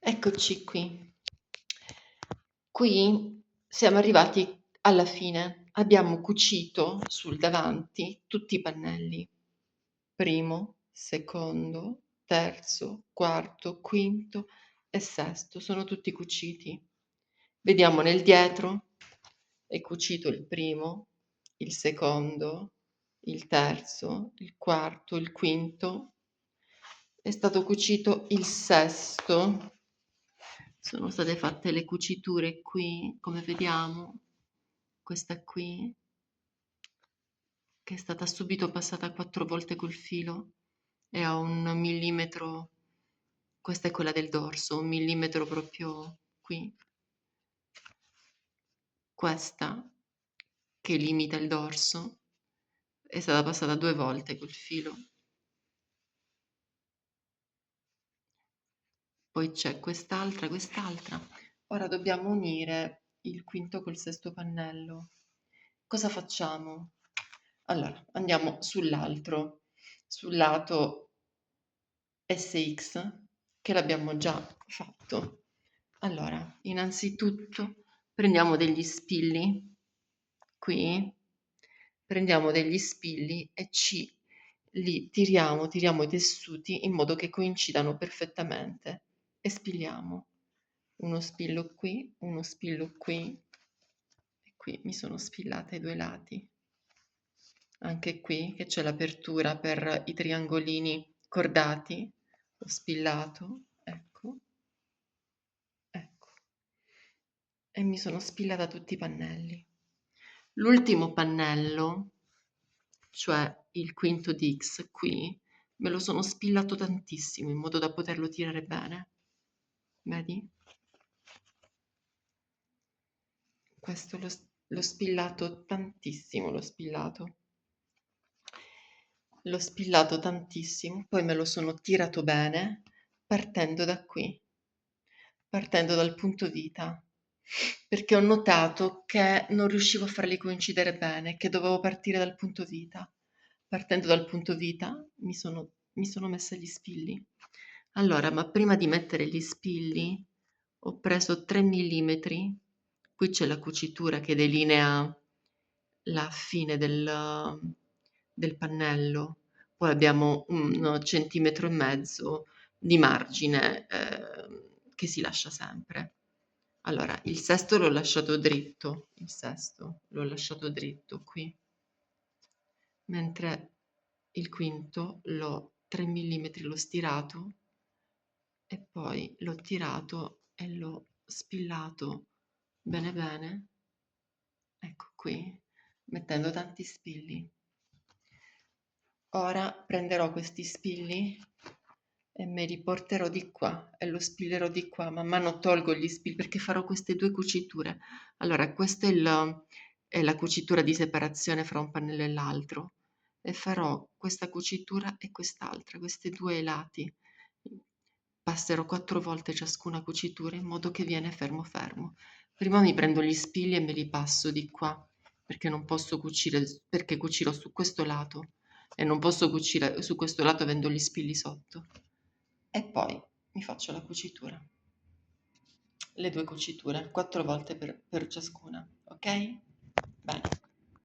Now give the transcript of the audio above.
Eccoci qui. Qui siamo arrivati alla fine. Abbiamo cucito sul davanti tutti i pannelli. Primo, secondo, terzo, quarto, quinto e sesto. Sono tutti cuciti. Vediamo nel dietro. È cucito il primo, il secondo, il terzo, il quarto, il quinto. È stato cucito il sesto. Sono state fatte le cuciture qui, come vediamo, questa qui, che è stata subito passata 4 volte col filo e ha 1 millimetro, questa è quella del dorso, 1 millimetro proprio qui. Questa, che limita il dorso, è stata passata 2 volte col filo. Poi c'è quest'altra, quest'altra. Ora dobbiamo unire il quinto col sesto pannello. Cosa facciamo? Allora, andiamo sull'altro, sul lato SX, che l'abbiamo già fatto. Allora, innanzitutto prendiamo degli spilli, qui, prendiamo degli spilli e li tiriamo i tessuti in modo che coincidano perfettamente e spilliamo. Uno spillo qui, uno spillo qui, e qui mi sono spillata ai 2 lati. Anche qui che c'è l'apertura per i triangolini cordati, ho spillato, ecco, ecco, e mi sono spillata tutti i pannelli. L'ultimo pannello, cioè il quinto di X qui, me lo sono spillato tantissimo in modo da poterlo tirare bene. Vedi? Questo l'ho spillato tantissimo, l'ho spillato tantissimo, poi me lo sono tirato bene partendo da qui, partendo dal punto vita, perché ho notato che non riuscivo a farli coincidere bene, che dovevo partire dal punto vita. Partendo dal punto vita mi sono messa gli spilli. Allora, ma prima di mettere gli spilli ho preso 3 millimetri, qui c'è la cucitura che delinea la fine del pannello, poi abbiamo 1,5 cm di margine che si lascia sempre. Allora, il sesto l'ho lasciato dritto, il sesto l'ho lasciato dritto qui, mentre il quinto l'ho 3 millimetri l'ho stirato e poi l'ho tirato e l'ho spillato bene bene, ecco qui, mettendo tanti spilli. Ora prenderò questi spilli e me li porterò di qua e lo spillerò di qua. Man mano tolgo gli spilli perché farò queste 2 cuciture. Allora, questa è la cucitura di separazione fra un pannello e l'altro e farò questa cucitura e quest'altra, queste 2 ai lati. Passerò 4 volte ciascuna cucitura in modo che viene fermo fermo. Prima mi prendo gli spilli e me li passo di qua perché non posso cucire, perché cucirò su questo lato e non posso cucire su questo lato avendo gli spilli sotto. E poi mi faccio la cucitura, le 2 cuciture, 4 volte per ciascuna, ok? Bene.